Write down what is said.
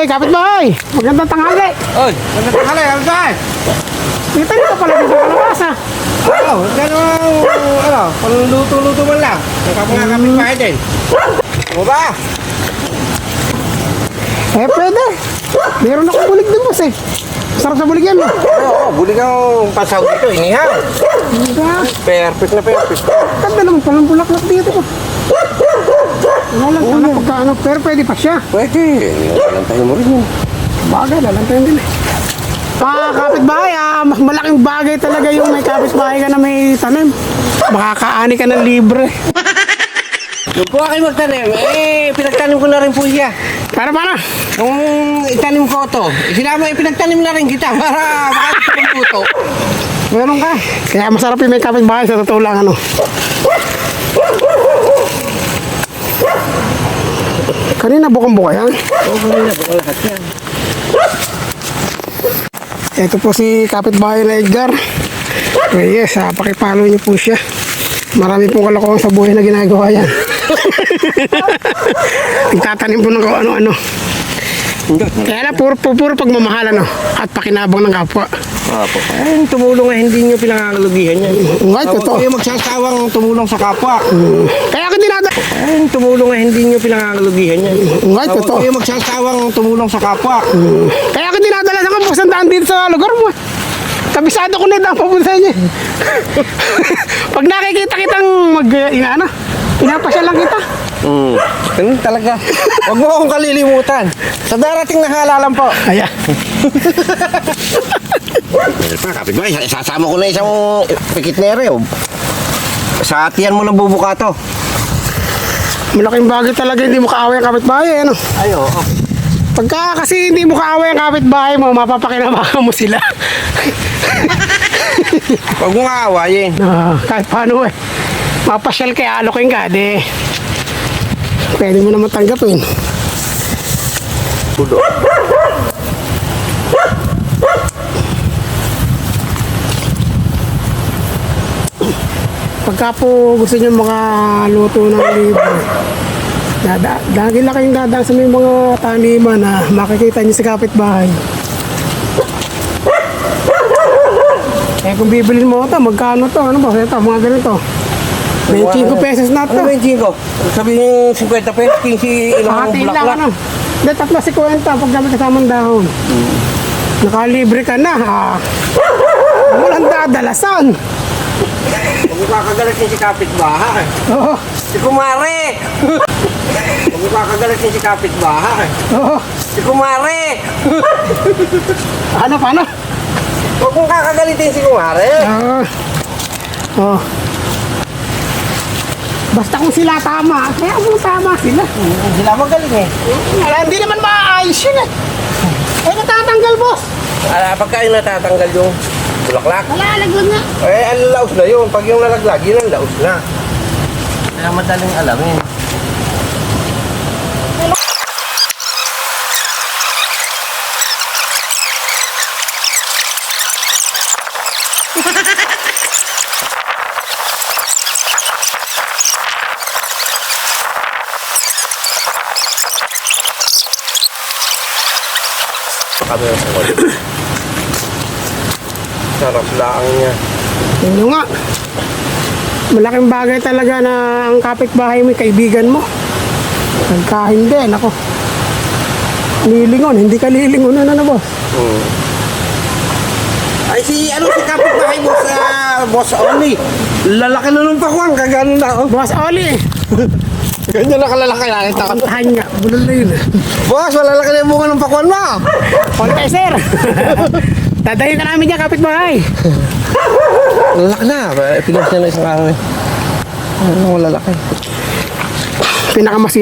kapitbahay. Magandang tanghali. Oy, magandang tanghali, kapitbahay. Kita niyo pa pala dito sa kalabasa. Oo, gano'ng, panluto-luto man lang. Mga kapitbahay din. Ano ba? Eh, pwede. Meron akong bulig din, boss eh. Sarap sa bulig yan, no? Oo, bulig ang pasaw dito, inihaw. Perfect na perfect. Ganda naman palang bulaklak dito. Wala lang sana pagkaano, pero pwede pa siya. Pwede, lalantayin mo rin yun. Bagay, lalantayin din eh. Kapitbahay, malaking bagay talaga yung may kapitbahay ka na may tanim. Makakaani ka ng libre. Yung po aking magtanim, pinagtanim ko na rin po siya. Para? Kung itanim ko ito, sinama pinagtanim na rin kita para makakita ng puto. Meron ka. Kaya masarap yung may kapitbahay sa totoo lang, ano. Kanina bukang-buka yan. Oo, kanina po lahat yan. Ito po si kapitbahay na Edgar. Yes, pakipalo niyo po siya. Marami pong kalokohan sa buhay na ginagawa yan. Nagtatanim po ng kung ano-ano. Kaya na puro pagmamahal, ano, at pakinabang ng kapwa. Apo. Tumulong nga hindi nyo pinangangalagihan yan. Ngay, totoo. Huwag kayo magsasawang tumulong sa kapwa. Kaya ako dinadala. Tumulong nga hindi nyo pinangangalagihan yan. Ngay, Huwag totoo. kayo magsasawang tumulong sa kapwa. Kaya ako dinadala sa kapusandaan dito sa lugar mo. Kabisado ko na ito ang papunta niya. Pag nakikita kitang pinapasyal lang kita. Ganun talaga. Huwag mo akong kalilimutan. Sa darating na halalan po. Ayan. Kapitbahay, sasama ko na isang pikitnere. Sa atiyan mo na bubuka to. Malaking bagay talaga hindi mo kaaway ang kapitbahay, ano? Ay, oo. Pagka kasi hindi mo kaaway ang kapitbahay mo, mapapakinabangan mo sila. Huwag mo aawayin. Kahit paano eh. Mapasyal kaya alokin ka, di. Pwede mo naman tanggapin. Tudo. Pagka po gusto nyo makaluto ng libre, lagi lang kayong dadaan sa may mga taniman na makikita nyo sa kapitbahay. Eh kung bibilin mo ito, magkano to? Ano ba? Ito, mga ganito. 25 pesos na ito. Ano 25? Sabihin 50 pesos, 15 ilang Hatiin lang, bulaklak. ano? Hindi, 3.50 pag gamit kasamang dahon. Nakalibre ka na, ha? Walang dadalasan. Huwag mo kakagalit niya si kapitbahay. Oo, Si Kumare! Huwag mo kakagalit niya si kapitbahay. oo. Si Kumare! Paano? Huwag mong kakagalitin si Kumare. Oo. Basta kung sila tama, kaya kung tama sila. Hindi sila magaling eh. Wala, hindi naman maayos yun eh. Eh, natatanggal, boss. Pagkain natatanggal yung bulaklak. Wala, laglag na. Ang laos na yun. Pag yung nalaglag, yun ang laos na. Kaya madaling alamin. Kami ang sangol. Sarap laang niya. Yun yung nga. Malaking bagay talaga na ang kapitbahay mo, kaibigan mo. Pagka hindi, nako. Lilingon, hindi ka lilingon na boss. Ay si kapitbahay mo sa Boss Oli. Lalaki na nung pakuan, kagano na oh. Boss Oli, Ganyan na kalalaki na. kakantahan nga, bulol na yun. Boss, malalaki na yung bunga ng pakuan mo. Konti, sir. Dadahin ka namin dyan, kapitbahay. Lalaki na. Pinas niya na isang araw eh. Ano lalaki? Pinakamasi